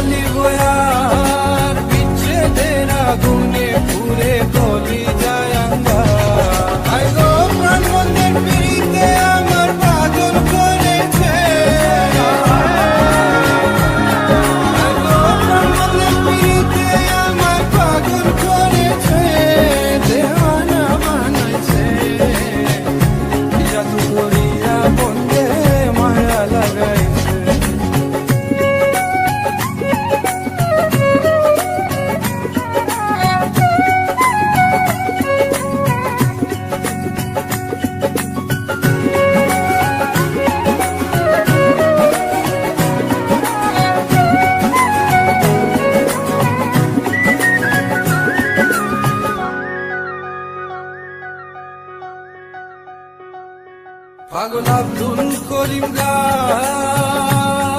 জ্বলিব আর বিচ্ছেদের আগুনে পুরে গলি যায় আঙ্গার। গো প্রাণ বন্ধের পিড়িতে আমার পাগল করেছে, গো প্রাণ বন্ধের পিড়িতে আমার পাগল করেছে, দেওয়ানা বানাইছে। জাদু করিয়া বন্ধে মায়া লাগাইছে। পাগল